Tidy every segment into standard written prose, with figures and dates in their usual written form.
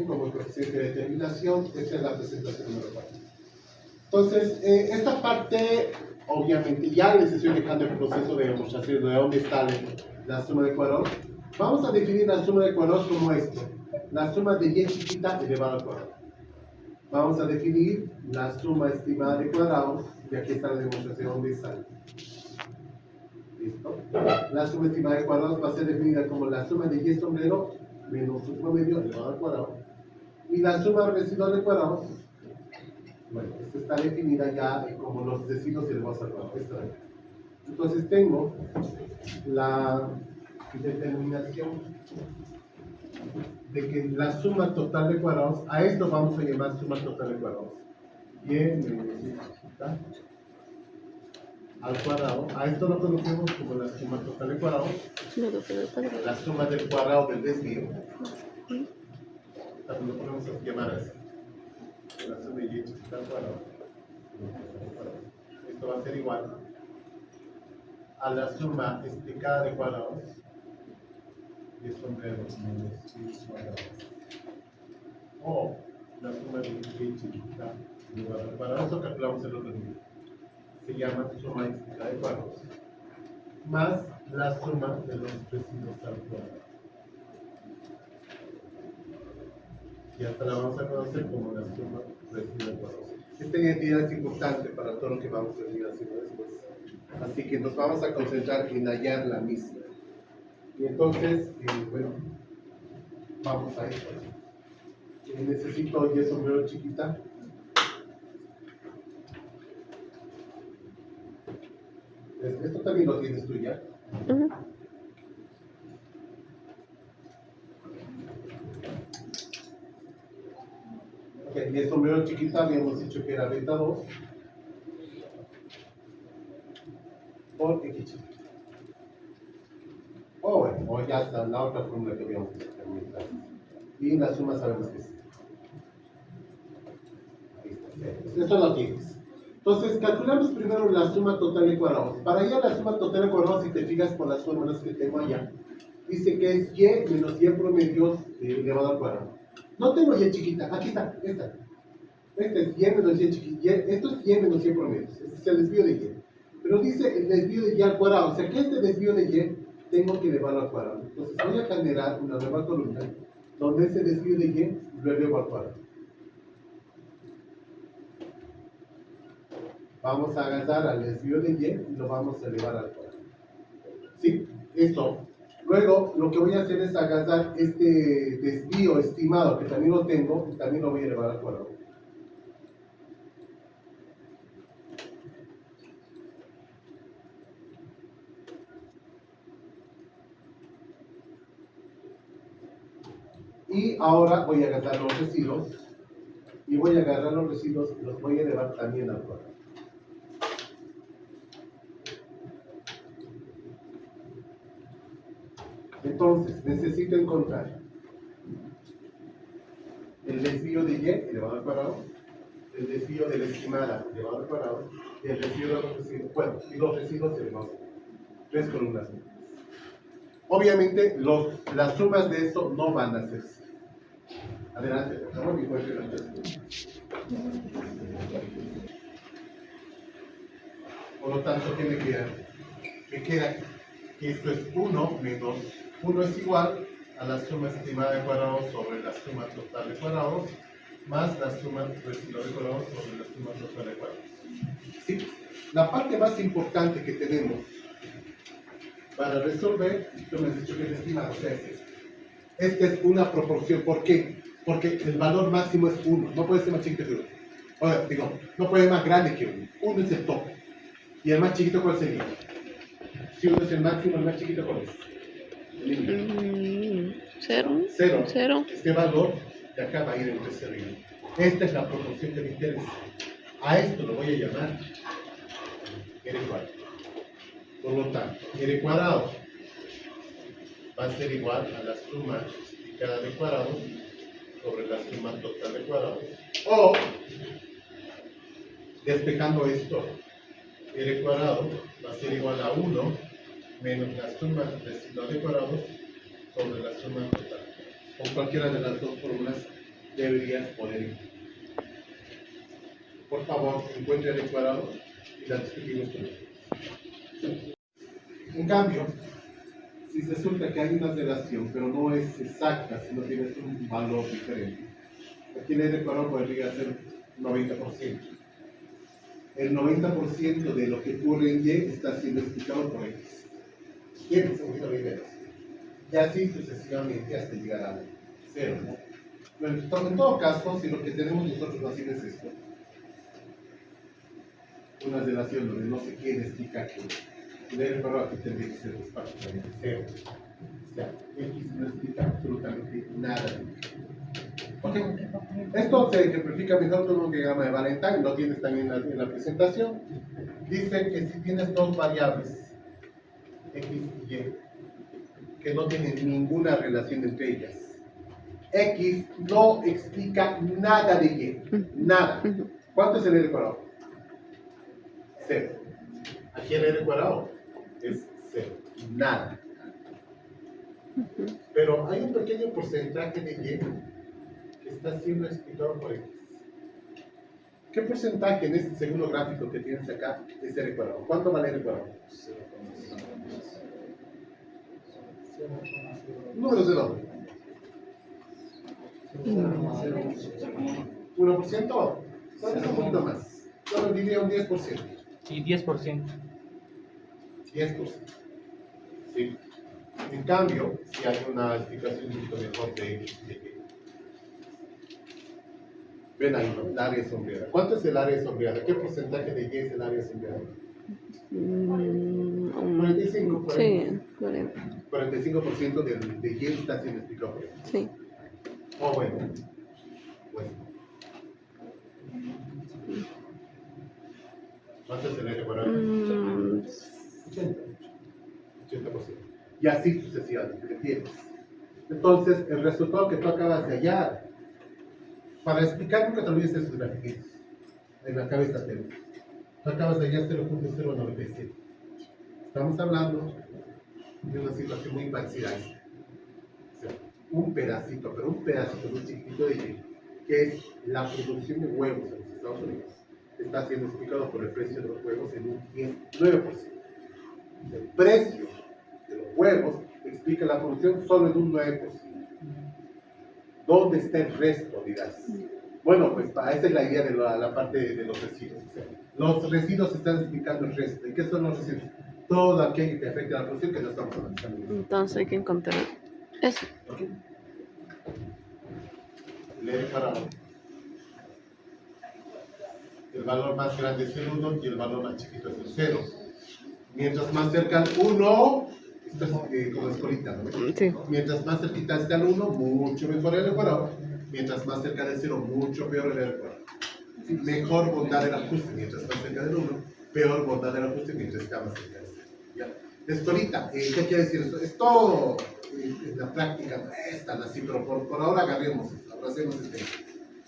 también como coeficiente de determinación. Esta es la presentación número 4. Entonces, esta parte, obviamente, ya les estoy dejando el proceso de demostración de dónde sale la suma de cuadrados. Vamos a definir la suma de cuadrados como esto: la suma de y chiquita elevado al cuadrado. Vamos a definir la suma estimada de cuadrados, y aquí está la demostración de dónde sale. ¿Listo? La suma estimada de cuadrados va a ser definida como la suma de y sombrero menos su promedio elevado al cuadrado. Y la suma residual de cuadrados, bueno, esta está definida ya como los residuos elevados al cuadrado. Entonces tengo la determinación de que la suma total de cuadrados, a esto vamos a llamar suma total de cuadrados. Y menos y chiquita al cuadrado, a esto lo conocemos como la suma total de cuadrados, la suma del cuadrado del desvío, también lo podemos llamar así, la suma de y chiquita al cuadrado. Esto va a ser igual a la suma explicada de cuadrados y sombreros menos y cuadrados, o la suma de y chiquita igual al cuadrado. Eso calculamos el otro día. Se llama suma explicada de cuadrados más la suma de los residuos al cuadrado. Y hasta la vamos a conocer como la suma residual de cuadrados. Esta identidad es importante para todo lo que vamos a venir haciendo después. Así que nos vamos a concentrar en hallar la misma. Y entonces, bueno, vamos a esto. Necesito y sombrero chiquita. Esto también lo tienes tú ya. Ok, y el sombrero chiquita habíamos dicho que era beta 2 por x chiquita. O bueno, o ya está la otra fórmula que habíamos visto también. Y la suma sabemos que sí. Ahí está. Esto lo tienes. Entonces, calculamos primero la suma total de cuadrados. Para allá la suma total de cuadrados, si te fijas por las fórmulas que tengo allá, dice que es y menos y promedios elevado al cuadrado. No tengo y chiquita, aquí está, esta. Este es y menos y chiquita, esto es y menos y promedios, este es el desvío de y. Pero dice el desvío de y al cuadrado, o sea que este desvío de y tengo que elevarlo al cuadrado. Entonces voy a generar una nueva columna donde ese desvío de y lo elevo al cuadrado. Vamos a agarrar al desvío de y lo vamos a elevar al cuadrado. ¿Sí? Esto. Luego, lo que voy a hacer es agarrar este desvío estimado, que también lo tengo, y también lo voy a elevar al cuadrado. Y ahora voy a agarrar los residuos, y voy a agarrar los residuos y los voy a elevar también al cuadrado. Entonces, necesito encontrar el desvío de y elevado al cuadrado, el desvío de la estimada elevado al cuadrado, y el desvío de los residuos, bueno, y los residuos elevados. 3 columnas. Obviamente, las sumas de esto no van a ser. Adelante, por favor, y vuelve las 3 columnas. Por lo tanto, ¿qué me queda? Me queda que esto es 1 menos 1 es igual a la suma estimada de cuadrados sobre la suma total de cuadrados más la suma residual de cuadrados sobre la suma total de cuadrados. ¿Sí? La parte más importante que tenemos para resolver, tú me has dicho que es estimado, o sea, esta es una proporción. ¿Por qué? Porque el valor máximo es 1, no puede ser más chiquito que 1. O sea, digo, no puede ser más grande que 1. 1 es el tope. ¿Y el más chiquito cuál sería? Si 1 es el máximo, el más chiquito cuál es? 0. Este valor de acá va a ir entre 0 y 1. Esta es la proporción que me interesa. A esto lo voy a llamar R cuadrado. Por lo tanto, R cuadrado va a ser igual a la suma multiplicada de cuadrados sobre la suma total de cuadrados. O, despejando esto, R cuadrado va a ser igual a 1 menos la suma residual de cuadrados sobre la suma total. Con cualquiera de las dos fórmulas deberías poder. Por favor, encuentre el cuadrado y la discutimos con ustedes. En cambio, si resulta que hay una relación, pero no es exacta, sino tienes un valor diferente, aquí el cuadrado podría ser 90%. El 90% de lo que ocurre en Y está siendo explicado por X. ¿Quién? Según niveles. Y así sucesivamente hasta llegar a 0. Bueno, en todo caso, si lo que tenemos nosotros más bien es esto, una relación donde no se quiere explicar que el cuadrado aquí tendría que ser prácticamente 0. O sea, X no explica absolutamente nada. ¿Ok? Esto se ejemplifica mejor con un diagrama de Valentine, lo tienes también en la presentación. Dice que si tienes dos variables, X y Y, que no tienen ninguna relación entre ellas, X no explica nada de Y. Nada. ¿Cuánto es el R cuadrado? 0. Aquí el R cuadrado es 0. Nada. Pero hay un pequeño porcentaje de Y que está siendo explicado por X. ¿Qué porcentaje en este segundo gráfico que tienes acá es R cuadrado? ¿Cuánto vale R cuadrado? Números de nombre. 1%. ¿Cuánto es un poquito más? Yo diría un 10%. Sí, 10%. 10%. Sí. En cambio, si hay una explicación mucho mejor de X y Y. Ven ahí, ¿no? El área sombreada. ¿Cuánto es el área sombreada? ¿Qué porcentaje de Y es el área sombreada? 45, 40. Sí, 40. 45% de Y está siendo explicado por X. Sí. Oh, bueno. ¿Cuánto es el R cuadrado? 80%. Y así sucesivamente, ¿me entiendes? Entonces, el resultado que tú acabas de hallar, para explicar, nunca te olvides de esos grafiquitos. En la cabeza tenemos. Tú acabas de hallar 0.097. Estamos hablando de una situación muy parecida a esta. O sea, un pedacito, pero un pedacito muy chiquitito de Y, que es la producción de huevos en los Estados Unidos, está siendo explicado por el precio de los huevos en un 9%. El precio de los huevos explica la producción solo en un 9%. ¿Dónde está el resto, dirás? Bueno, pues esa es la idea de la parte de los residuos. O sea, los residuos están explicando el resto. ¿Y qué son los residuos? Todo aquello que afecta a la producción que no estamos analizando. Entonces hay que encontrar eso. ¿Okay? Leer para el valor más grande es el 1 y el valor más chiquito es el 0. Mientras más cerca al 1, esto es como escolita, ¿no? Sí. Mientras más cerquita esté al 1, mucho mejor el cuadrado. Mientras más cerca del 0, mucho peor el cuadrado. Mejor bondad del ajuste mientras más cerca del 1, peor bondad del ajuste mientras está más cerca del 0. ¿Ya? Escolita, ¿qué quiere decir esto? Esto en la práctica no es tan así, pero por ahora agarremos esto, abracemos este.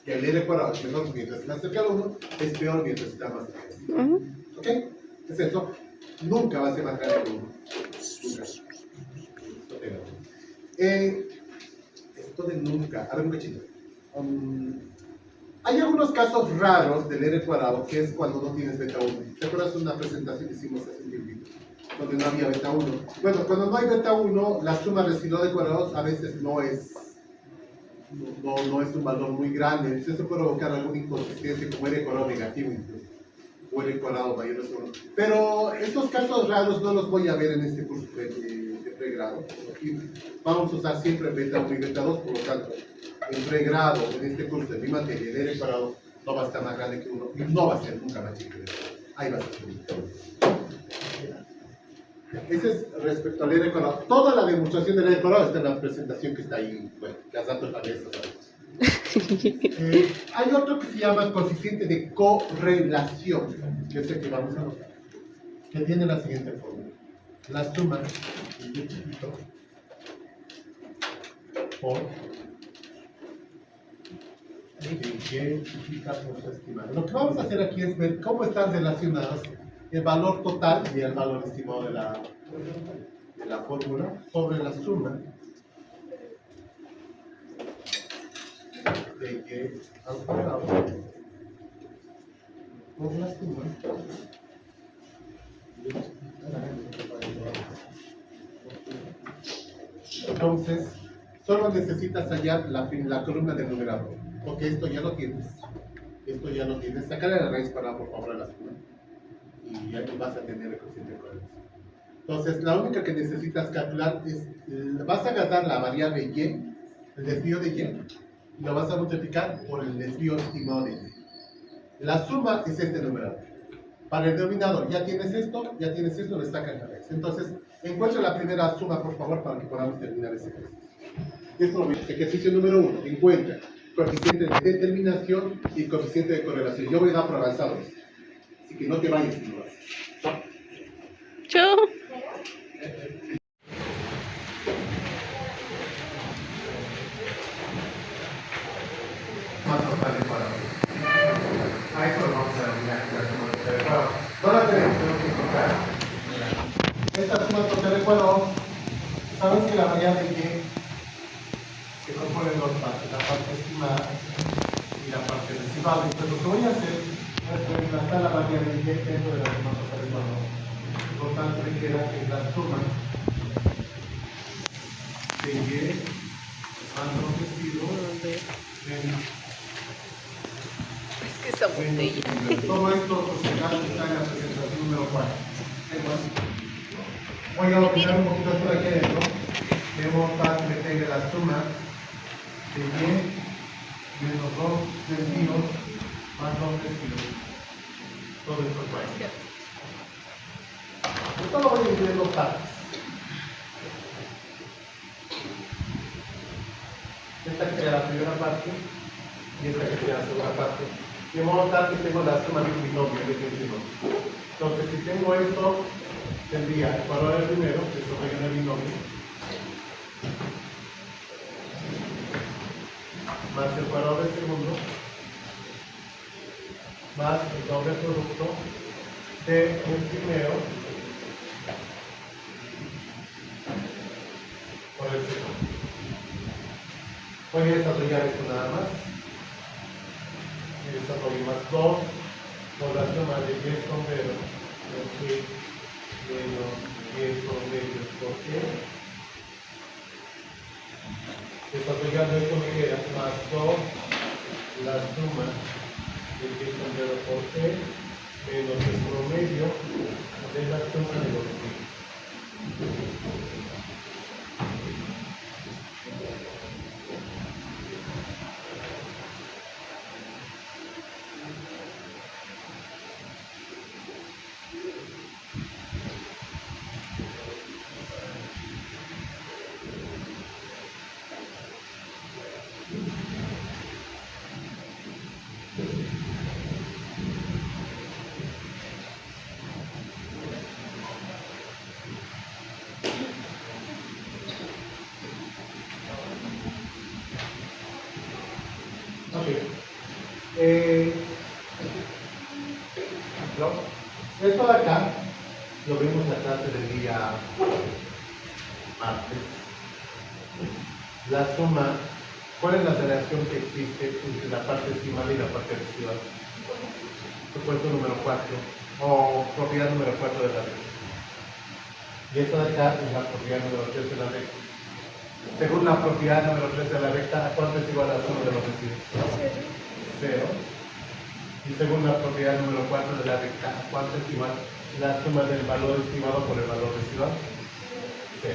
Que el R cuadrado es mejor mientras está más cerca del 1, es peor mientras está más cerca del 0. ¿Ok? Es eso. Nunca va a ser más grande que 1. Nunca. Esto de nunca, a ver un cachito. Hay algunos casos raros del R cuadrado que es cuando no tienes beta 1. ¿Te acuerdas de una presentación que hicimos hace un tiempo? Donde no había beta 1. Bueno, cuando no hay beta 1, la suma residual de cuadrados a veces no es un valor muy grande. Entonces eso puede provocar alguna inconsistencia como R cuadrado negativo incluso. O R cuadrado mayor o 1. Pero estos casos raros no los voy a ver en este curso de pregrado. Aquí vamos a usar siempre beta 1 y beta 2, por lo tanto, en pregrado, en este curso de mi materia, el R cuadrado no va a estar más grande que 1 y no va a ser nunca más chico que 1. Ahí va a ser. Ese es respecto al R cuadrado. Toda la demostración del R cuadrado está en la presentación que está ahí. Bueno, las datos también están ahí. Hay otro que se llama coeficiente de correlación, que es el que vamos a notar, que tiene la siguiente fórmula. La suma de Y chiquito por Y chiquita por su estimado. Lo que vamos a hacer aquí es ver cómo están relacionados el valor total y el valor estimado de la fórmula sobre la suma de y al cuadrado por la suma. Entonces, solo necesitas hallar la columna del numerador, porque esto ya lo tienes. Esto ya lo tienes. Sacarle la raíz cuadrada, por favor, a la suma. Y ya vas a tener el coeficiente de correlación. Entonces, la única que necesitas calcular es, vas a agarrar la variable y, el desvío de y lo vas a multiplicar por el desvío estimado de y. La suma es este numerador. Para el denominador, ya tienes esto, le sacas la raíz. Entonces, encuentra la primera suma, por favor, para que podamos terminar ese ejercicio. Esto lo mismo. Ejercicio número 1. Encuentra coeficiente de determinación y coeficiente de correlación. Yo voy a dar por avanzado esto. Así que no te vayas si no lo haces. Chao. Más total de cuadrado. A esto lo vamos a denominar la suma total de cuadrado. No la tenemos que encontrar. Esta suma total de cuadrado, sabes que la variable y se compone en dos partes, la parte estimada y la parte residual. Entonces lo que voy a hacer es reemplazar la variable y dentro de la suma total de cuadrado. Por tanto, me queda que la suma de y más los residuos Es que esa botella. todo esto pues, está en la presentación número 4. Voy a opinar un poquito sobre aquí adentro. Debo que tenga la suma de y menos 2 desvíos más 2 desvíos. Todo esto es bueno. Esto lo voy a dividir en dos partes. Esta que sería la primera parte y esta que sería la segunda parte. De modo tal que tengo la suma de un binomio, entonces, si tengo esto, tendría el cuadrado del primero, que esto sería un binomio, más el cuadrado del segundo, más el doble producto del primero por el segundo. Voy a desarrollar esto nada más. Y desarrollo más 2 por la suma de y sombrero por y menos y sombreros por y. Desarrollando esto me queda más 2 la suma de y sombrero por y menos el promedio de la suma de los y. Esto de acá lo vimos en la clase del día martes. La suma, ¿cuál es la relación que existe entre la parte estimada y la parte residual? Supuesto número 4 o propiedad número 4 de la recta. Y esto de acá es la propiedad número 3 de la recta. Según la propiedad número 3 de la recta, ¿a cuánto es igual la suma de los residuos? 0. Y según la propiedad número 4 de la recta, ¿a cuánto es igual la suma del valor estimado por el valor residual? 0.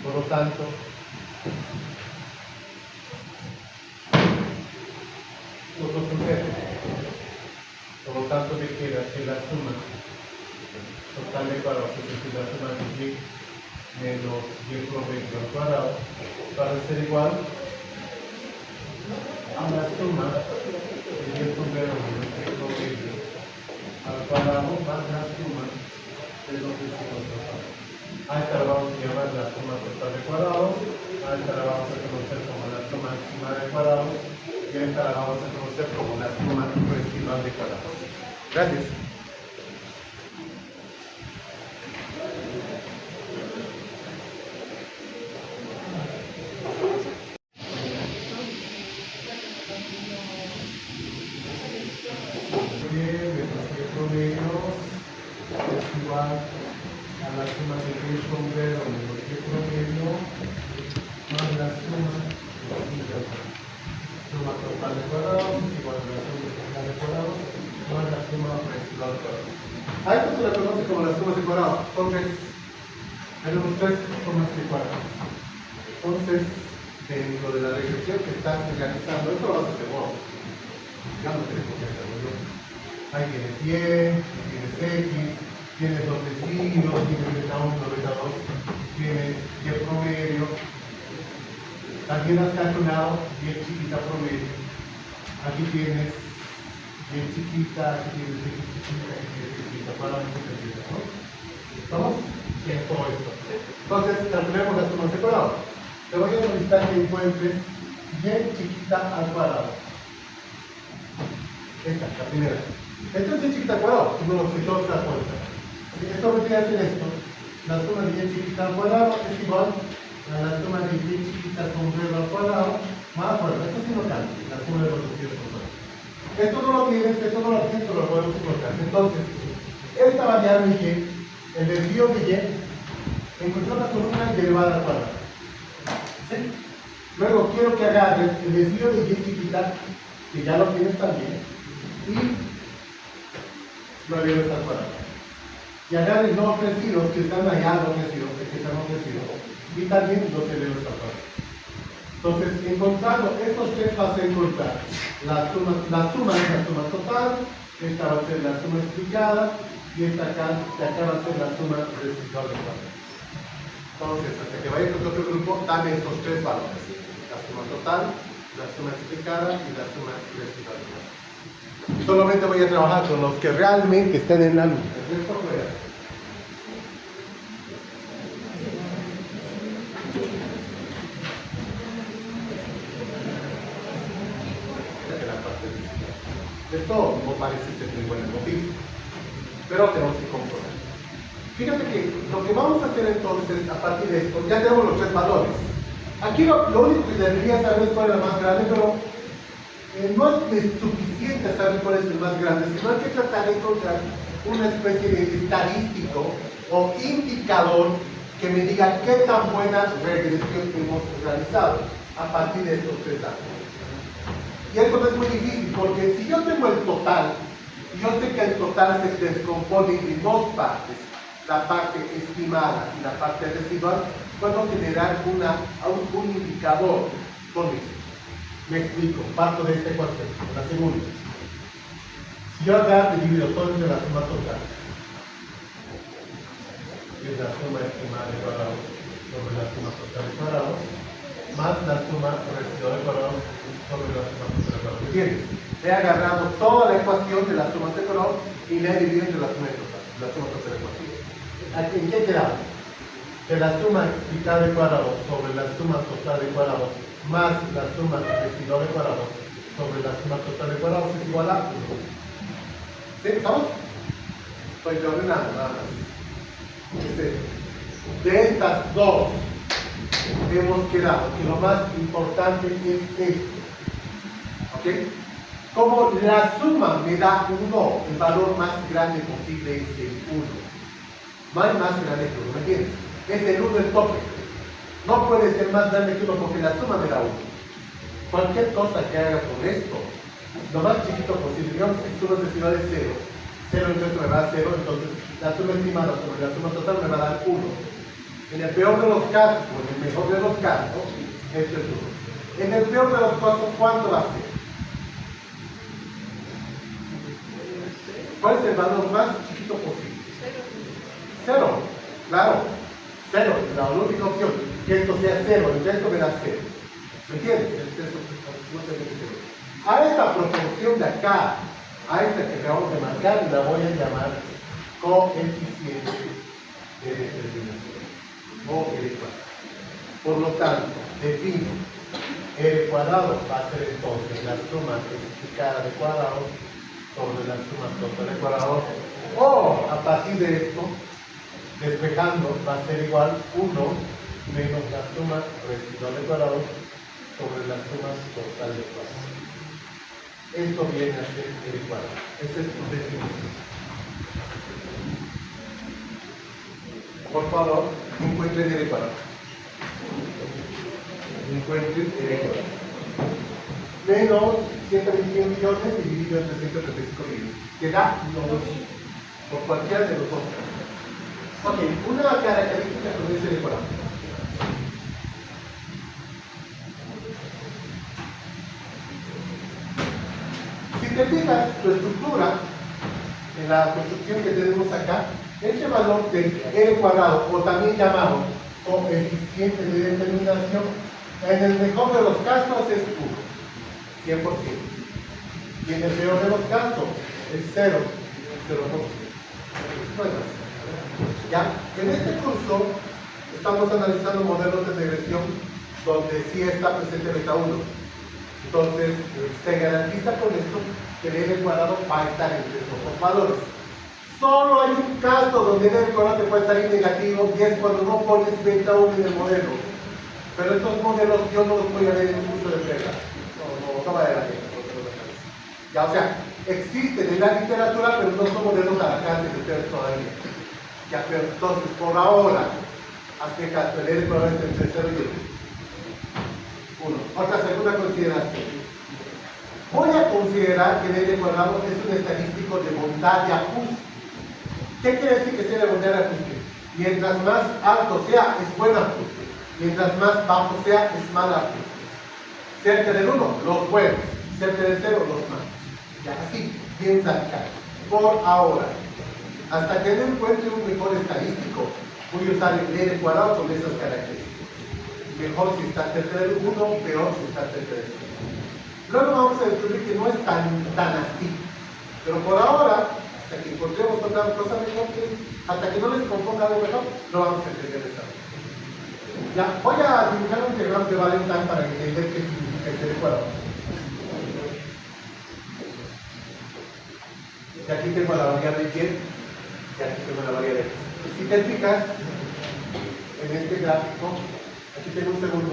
Por lo tanto, nosotros son 0. Por lo tanto, me queda que la suma total de cuadrados, es decir, la suma de y menos y promedio al cuadrado, va a ser igual a la suma de y sombrero menos y promedio al cuadrado más la suma de los residuos al cuadrado. A esta la vamos a llamar la suma total de cuadrados, a esta la vamos a conocer como la suma estimada de cuadrados y a esta la vamos a conocer como la suma residual de cuadrados. Gracias. igual a la suma de y sombrero menos y promedio más la suma total de cuadrados es igual a la suma total de cuadrados más la suma residual de cuadrados. A esto se le conoce como las sumas de cuadrados. Entonces, tenemos tres sumas de cuadrados. Entonces, dentro de la regresión que estás realizando, esto lo vas a hacer vos. Ya no tenemos que hacerlo yo. Ahí tienes y, tienes x, tienes los vecinos, tienes beta 1, beta 2, tienes y promedio. También has calculado y chiquita promedio. Aquí tienes y chiquita, aquí tienes x chiquita, aquí tienes chiquita, para no se te ¿no? ¿Estamos? Tienes todo esto. Entonces, calculemos las sumas de cuadrados. Te voy a solicitar que encuentres y chiquita al cuadrado. Esta, la primera. Esto es y chiquita al cuadrado, uno de los que todos se da cuenta. Esto vendría a ser esto. La suma de y chiquita al cuadrado es igual a la suma de y chiquita sombrero al cuadrado, más, bueno, esto sí no cambia, la suma de los vecinos sombrero. Esto no lo tienes, pero lo podemos encontrar. Entonces, esta variable y, el desvío de y, encontrarla con una derivada al cuadrado. ¿Sí? Luego quiero que agarres el desvío de y chiquita, que ya lo tienes también, y lo eleves al cuadrado. Y agarres los residuos que están allá, los residuos, y también los eleves al cuadrado. Entonces, encontrando estos tres vas a encontrar la suma es la suma total, esta va a ser la suma explicada, y esta acá, de acá va a ser la suma residual de cuadrados. Entonces, hasta que vaya con otro grupo, dame estos tres valores. La suma total, la suma explicada y la suma residual. Solamente voy a trabajar con los que realmente estén en la luz. El resto fuera. Esto no parece ser muy buena noticia, pero tenemos que comprobar. Fíjate que lo que vamos a hacer entonces, a partir de esto, ya tenemos los tres valores. Aquí lo único que debería saber es cuál es el más grande, pero no es suficiente saber cuál es el más grande, sino hay que tratar de encontrar una especie de estadístico o indicador que me diga qué tan buena regresión hemos realizado a partir de estos tres datos. Y esto no es muy difícil, porque si yo tengo el total, y yo sé que el total se descompone en dos partes, la parte estimada y la parte residual, puedo generar un indicador con esto. Me explico, parto de esta ecuación, la segunda. Si yo acá divido todo entre la suma total, que es la suma estimada de cuadrados sobre la suma total de cuadrados, más la suma residual de cuadrados sobre la suma total de cuadrados. ¿Entiendes? He agarrado toda la ecuación de las sumas de cuadrados y la he dividido entre la suma total de cuadrados. ¿En qué quedamos? Que la suma explicada de cuadrados sobre la suma total de cuadrados más la suma residual de cuadrados sobre la suma total de cuadrados es igual a 1. ¿Sí? ¿Estamos? Estoy ordenando nada más. De estas dos hemos quedado que lo más importante es esto. ¿Ok? Como la suma me da 1, el valor más grande posible es el 1. No hay más grande que 1, ¿me entiendes? Es el 1 el tope. No puede ser más grande que 1 porque la suma me da 1. Cualquier cosa que haga con esto, lo más chiquito posible, digamos que suma residual es 0. 0 entonces me va a dar 0, entonces la suma estimada sobre la suma total me va a dar 1. En el peor de los casos, o en el mejor de los casos, esto es 1. En el peor de los casos, ¿cuánto va a ser? ¿Cuál es el valor más chiquito posible? 0. Claro. 0, es la única opción. Que esto sea 0, el resto me da 0. ¿Me entiendes? A esta proporción de acá, a esta que acabamos de marcar, la voy a llamar coeficiente de determinación. O R cuadrado. Por lo tanto, defino R cuadrado va a ser entonces la suma explicada de cuadrados sobre la suma total de cuadrados. O a partir de esto, despejando, va a ser igual 1 menos la suma residual de cuadrados sobre la suma total de cuadrados. Esto viene a ser R cuadrado. Esta es su definición. Por favor, encuentren el cuadrado. Encuentren el cuadrado. Menos 121 millones dividido entre 135 millones. Que da lo mismo. Por cualquiera de los dos. Ok, una característica con ese decorado. Si te fijas, tu estructura, en la construcción que tenemos acá, este valor del R cuadrado, o también llamado coeficiente de determinación, en el mejor de los casos es 100%. Y en el peor de los casos es 0%. Ya, en este curso estamos analizando modelos de regresión donde sí está presente beta 1. Entonces, se garantiza con esto que el R cuadrado va a estar entre esos dos valores. Solo hay un caso donde el R cuadrado te puede salir negativo y es cuando no pones beta 1 en el modelo. Pero estos modelos yo no los voy a ver en el curso de regla. No vale la pena. Ya, o sea, existen en la literatura, pero no son modelos al alcance de ustedes todavía. Ya, pero entonces, por ahora, hazme caso, el R cuadrado es entre 0 y 1. Otra segunda consideración. Voy a considerar que el R cuadrado es un estadístico de bondad de ajuste. ¿Qué quiere decir que sea de bondad de ajuste? Mientras más alto sea, es buen ajuste. Mientras más bajo sea, es mal ajuste. Cerca del 1, los buenos. Cerca del 0, los malos. Ya, así, bien radical. Por ahora. Hasta que no encuentre un mejor estadístico, voy a usar el R cuadrado con esas características. Mejor si está cerca del 1, peor si está cerca del 0. Luego vamos a descubrir que no es tan así. Pero por ahora, hasta que encontremos otra cosa mejor, hasta que no les componga algo mejor, no vamos a entender esa. Ya, voy a dibujar un diagrama de Valentine para entender qué significa el R cuadrado. Y aquí tengo la variable y, y aquí tengo la variable x. Si te fijas, en este gráfico, aquí tengo un segundo,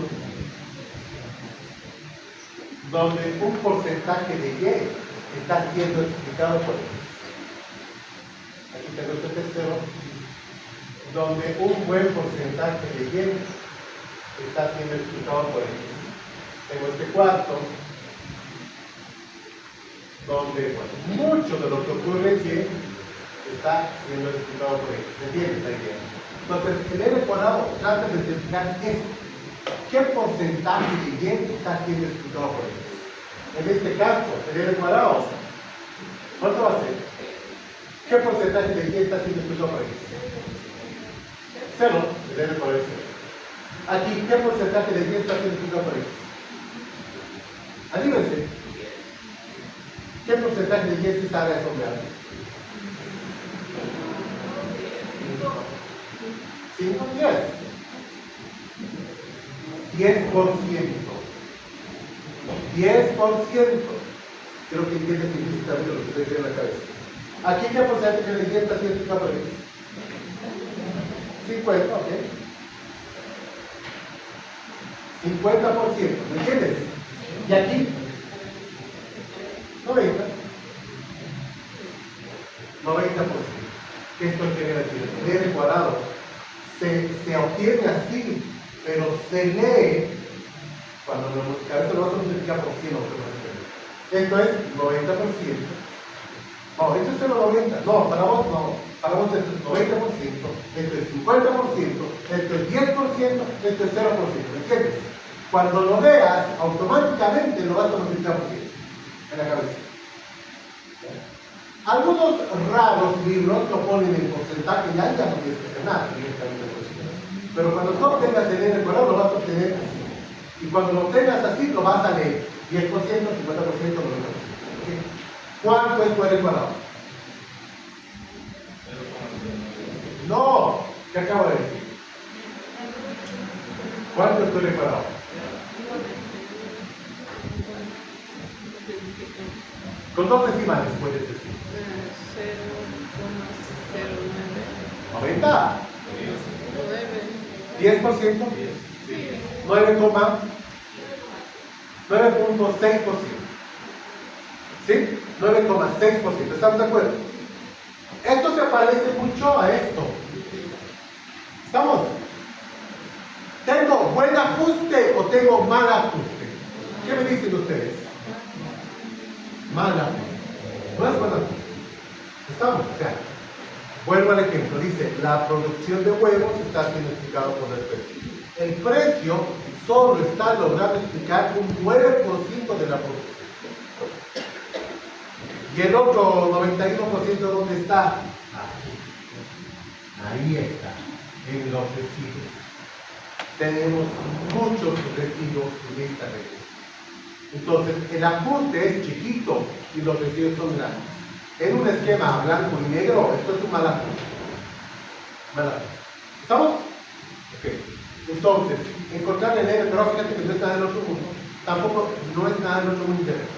donde un porcentaje de y está siendo explicado por x. Aquí tengo este tercero, donde un buen porcentaje de y está siendo explicado por x. Tengo este cuarto, donde mucho de lo que ocurre en y está siendo explicado por x. ¿Me entiendes la idea? Entonces, el R cuadrado trata de explicar esto. ¿Qué porcentaje de y está siendo explicado por x? En este caso, el R cuadrado, ¿cuánto va a ser? ¿Qué porcentaje de y está siendo explicado por x? 0, el R cuadrado es 0. Aquí, ¿qué porcentaje de y está siendo explicado por x? Anímense. ¿Qué porcentaje de y es esta área sombreada? 5, 10%. 10%. Creo que entiendes implícitamente lo que estoy diciendo en la cabeza. Aquí, ¿qué porcentaje de y está siendo explicado por x? 50, ok. 50%, ¿me entiendes? Y aquí, 90. 90%. Esto quiere decir, el R cuadrado se obtiene así, pero se lee cuando lo multiplicamos, lo vamos a multiplicar por 100 automáticamente. Esto es 90%. No, esto es 0,90. No, para vos no. Para vos esto es 90%, esto es 50%, esto es 10%, esto es 0%. ¿Me entiendes? Cuando lo veas, automáticamente lo vas a multiplicar por 100 en la cabeza. Algunos raros libros lo ponen en porcentaje y ahí ya no tienes que hacer nada directamente. Pero cuando tú obtengas el R cuadrado, lo vas a obtener así. Y cuando lo obtengas así, lo vas a leer. 10%, 50%, 90%. ¿Okay? ¿Cuánto es tu R cuadrado? No, ¿qué acabo de decir? ¿Cuánto es tu R cuadrado? Con dos decimales puedes decir. 0,09. 90. 9. 10%. 9.6%. ¿Sí? 9,6%. ¿Estamos de acuerdo? Esto se parece mucho a esto. ¿Estamos? ¿Tengo buen ajuste o tengo mal ajuste? ¿Qué me dicen ustedes? Mal ajuste. No es buen ajuste. ¿Estamos? O sea, vuelvo al ejemplo. Dice, la producción de huevos está siendo explicado por el precio. El precio solo está logrando explicar un 9% de la producción. ¿Y el otro 91% dónde está? Aquí. Ahí está, en los residuos. Tenemos muchos residuos en esta red. Entonces, el ajuste es chiquito y los residuos son grandes. En un esquema blanco y negro, esto es un mal ajuste. Mal ajuste. ¿Estamos? Ok. Entonces, encontrar el negro, pero fíjate que no es nada del otro mundo. Tampoco no es nada del otro mundo interesante.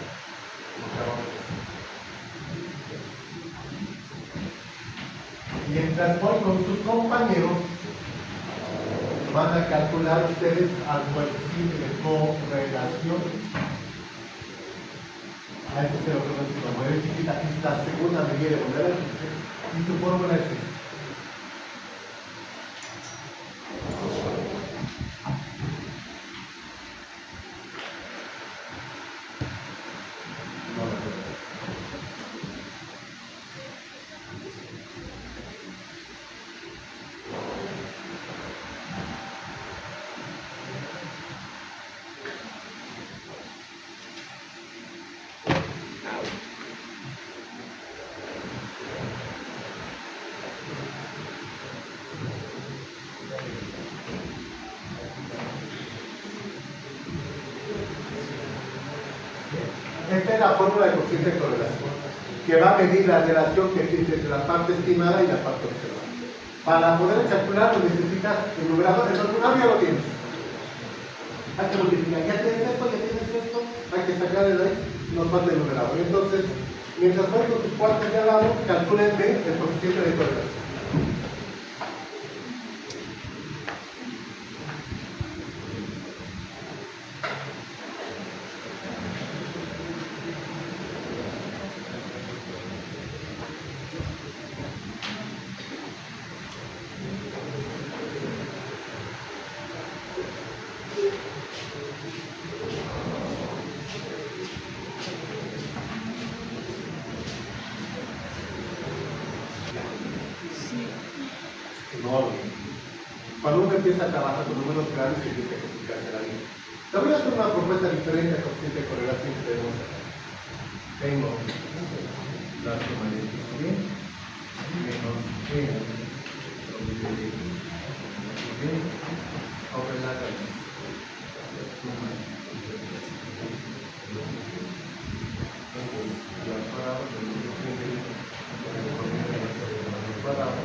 Mientras voy con sus compañeros, van a calcular ustedes al coeficiente de correlación. A esto se lo conoce como es chiquita, aquí está segunda medida de volver a usted. Y su fórmula es esta. Esta es la fórmula de coeficiente de correlación, que va a medir la relación que existe entre la parte estimada y la parte observada. Para poder calcularlo necesitas el numerador, el numerador ya lo tienes. Hay que multiplicar, ya tienes esto, hay que sacar el x, nos falta el numerador. Entonces, mientras voy con sus cuartos de al lado, calculen el coeficiente de correlación. Cuando uno empieza a trabajar con números grandes, se empieza a complicarse la vida. Te voy a hacer una propuesta diferente al coeficiente de correlación que tenemos acá. Tengo la suma de x menos e sobre la raíz. Suma al cuadrado del coeficiente al cuadrado.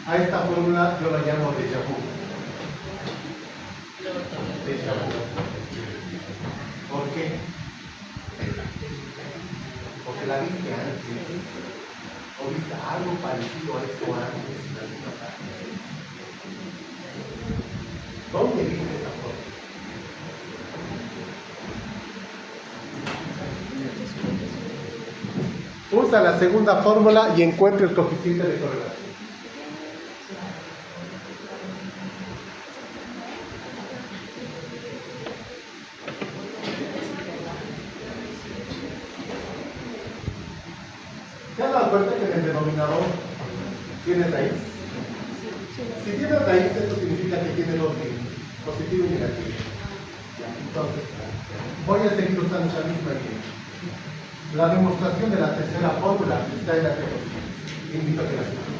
A esta fórmula yo la llamo déjà vu. Déjà vu. ¿Por qué? Porque la viste antes, o viste algo parecido a esto antes en alguna parte. ¿Dónde viste esa fórmula? Usa la segunda fórmula y encuentra el coeficiente de correlación. ¿Te has dado cuenta que en el denominador tienes raíz? Si tienes raíz, eso significa que tiene dos signos, positivo y negativo. Entonces, voy a seguir usando esa misma idea. La demostración de la tercera fórmula está en la diapositiva. Invito a que la sigan.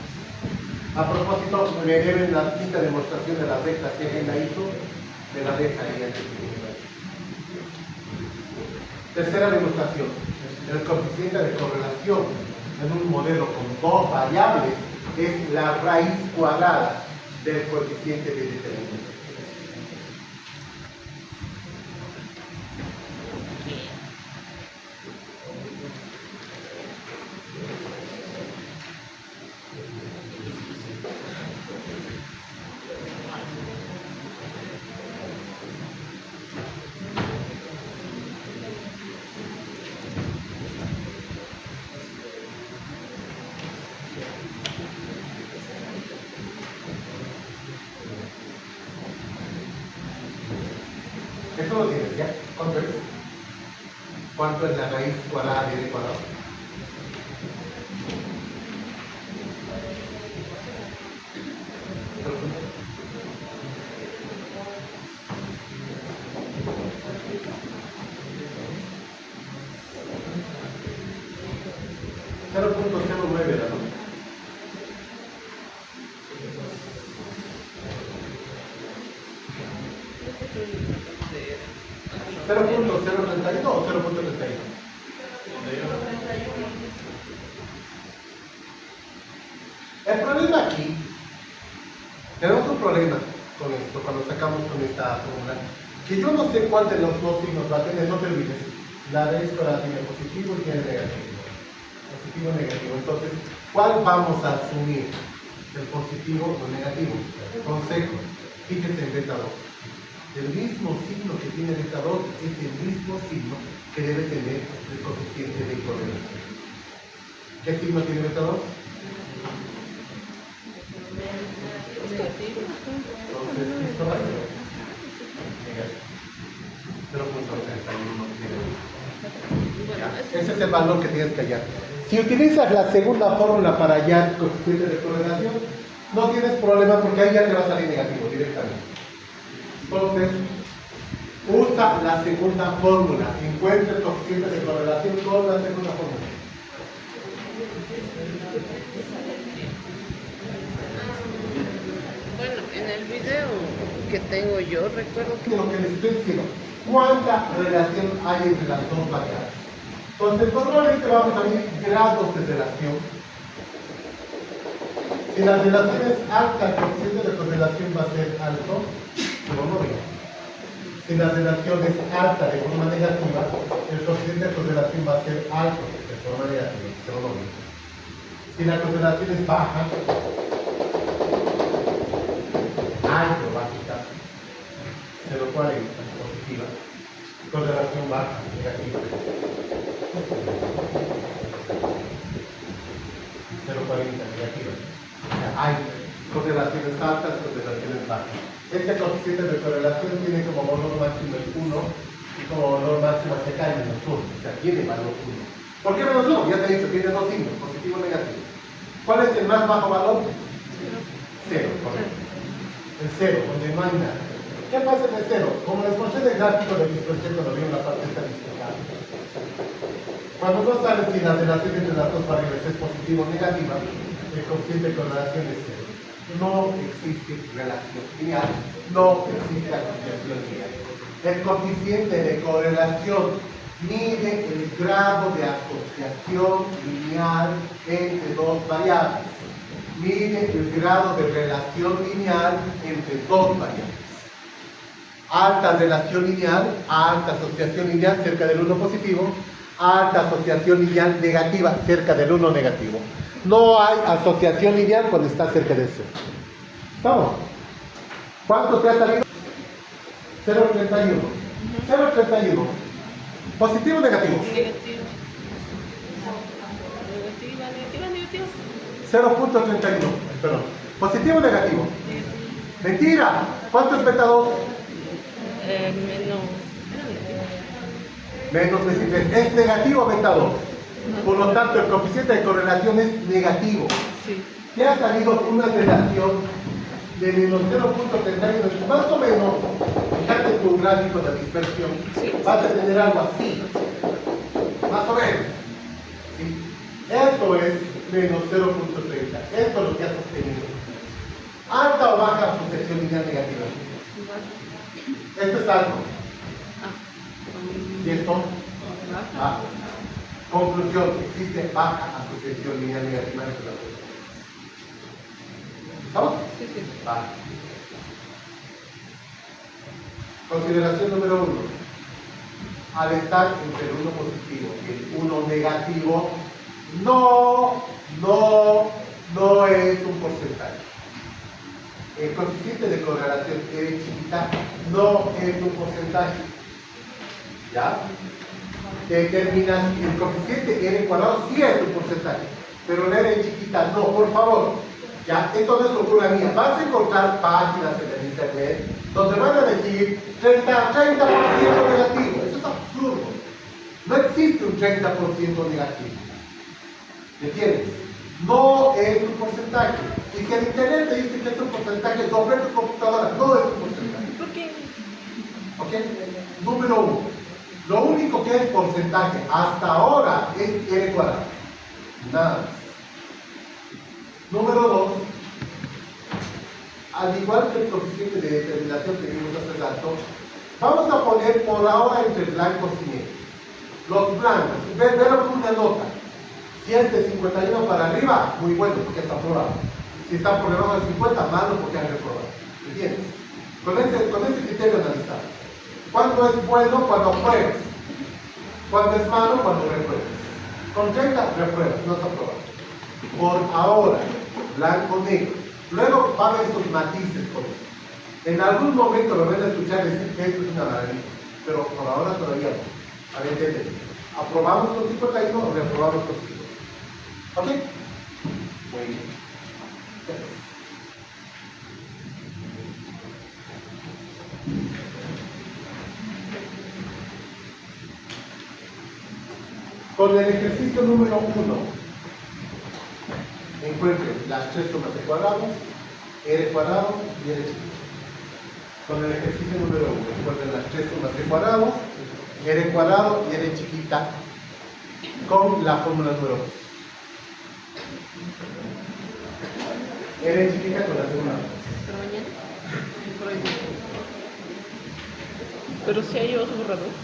A propósito, me deben la quinta demostración de las rectas que alguien la hizo, de la deja ahí antes. Tercera demostración. El coeficiente de correlación en un modelo con dos variables es la raíz cuadrada del coeficiente de determinación. lo tienes, ¿ya? ¿Cuánto es? ¿Cuánto es la raíz cuadrada de n cuadrado? Cero punto cero nueve, ¿no? ¿0.031 o 0.31? El problema aquí, tenemos un problema con esto, cuando sacamos con esta fórmula, que yo no sé cuál de los dos signos va a tener, no te olvides, la raíz cuadrada tiene positivo y tiene negativo. Positivo y negativo. Entonces, ¿cuál vamos a asumir? ¿El positivo o el negativo? Consejo, fíjese en beta 2. El mismo signo que tiene beta 2 es el mismo signo que debe tener el coeficiente de correlación. ¿Qué signo tiene beta 2? Negativo. Entonces, ¿esto va a ser? Negativo. 0.31 negativo. Ese es el valor que tienes que hallar. Si utilizas la segunda fórmula para hallar coeficiente de correlación, no tienes problema porque ahí ya te va a salir negativo directamente. Entonces, usa la segunda fórmula. Encuentra el coeficiente de correlación con la segunda fórmula. Bueno, en el video que tengo yo, recuerdo que... Lo que les estoy diciendo, ¿cuánta relación hay entre las dos variables? Entonces, normalmente vamos a ver grados de relación. Si la relación es alta, el coeficiente de correlación va a ser alto, pero no bien. Si la relación es alta de forma negativa, el coeficiente de correlación va a ser alto de forma negativa, pero no bien. Si la correlación es baja, alto va a quitar 0,40 positiva, correlación baja negativa 0,40 negativa. O sea, hay correlaciones altas, correlaciones bajas. Este coeficiente de correlación tiene como valor máximo el 1 y como valor máximo hacia acá el menos 1. O sea, tiene valor 1. ¿Por qué menos 1? Ya te he dicho, tiene dos signos, positivo y negativo. ¿Cuál es el más bajo valor? 0, correcto. El 0, donde no hay nada. ¿Qué pasa en el 0? Como les mostré en el gráfico de dispersión cuando vi la parte estadística. Cuando no sabes si la relación entre las dos variables es positiva o negativa, el coeficiente de correlación es 0. No existe relación lineal, no existe asociación lineal. El coeficiente de correlación mide el grado de asociación lineal entre dos variables. Mide el grado de relación lineal entre dos variables. Alta relación lineal, alta asociación lineal cerca del 1 positivo, alta asociación lineal negativa cerca del 1 negativo. No hay asociación lineal cuando está cerca de 0. ¿Estamos? ¿Cuánto te ha salido? 0,31. 0,31. ¿Positivo o negativo? Negativo. Negativa. 0.31. Perdón. ¿Positivo o negativo? ¡Mentira! ¿Cuánto es beta 2? Menos 23. Es negativo beta 2. Por lo tanto, el coeficiente de correlación es negativo. Sí. Te ha salido una relación de menos 0.31. Más o menos, fíjate tu gráfico de dispersión, Sí. vas a tener algo así. Más o menos. ¿Sí? Esto es menos 0.30. Esto es lo que has obtenido. ¿Alta o baja asociación lineal negativa? Esto es alto. ¿Y esto? Bajo. Conclusión, existe baja asociación lineal negativa entre las dos. ¿Estamos? Sí, sí. Baja. Consideración número 1. Al estar entre el 1 positivo y el 1 negativo, no es un porcentaje. El coeficiente de correlación R chiquita no es un porcentaje. ¿Ya? Determinas el coeficiente R cuadrado sí es un porcentaje, pero la R chiquita no, por favor. Ya, esto no es locura mía. Vas a encontrar páginas en el internet donde van a decir 30% negativo. Eso es absurdo. No existe un 30% negativo. ¿Me entiendes? No es un porcentaje. Y si el internet te dice que es un porcentaje sobre tu computadora, no es un porcentaje. ¿Por qué? ¿Ok? Número 1. Lo único que es porcentaje hasta ahora es R cuadrado. Nada más. Número 2. Al igual que el coeficiente de determinación que vimos hace rato, vamos a poner por ahora entre blancos y negros. Los blancos, ver una nota. Si es de 51 para arriba, muy bueno, porque está aprobado. Si está por debajo de 50, malo, porque han reprobado. ¿Entiendes? Con ese criterio analizado. ¿Cuándo es bueno? Cuando apruebas. ¿Cuándo es malo? Cuando repruebas. Con 30 repruebas, no está aprobado. Por ahora, blanco, negro. Luego va a haber estos matices con eso. En algún momento lo van a escuchar decir que esto es una maravilla, pero por ahora todavía no. A ver, entienden. ¿Aprobamos con 51 o reprobamos con 50? ¿Ok? Muy bien. Con el ejercicio número 1, encuentren las tres sumas de cuadrados, R cuadrado y R chiquita. Con el ejercicio número 1, encuentren las tres sumas de cuadrados, R cuadrado y R chiquita, con la fórmula número 2. R chiquita con la fórmula 2. ¿Pero mañana? Por hoy. Pero si hay dos borradores.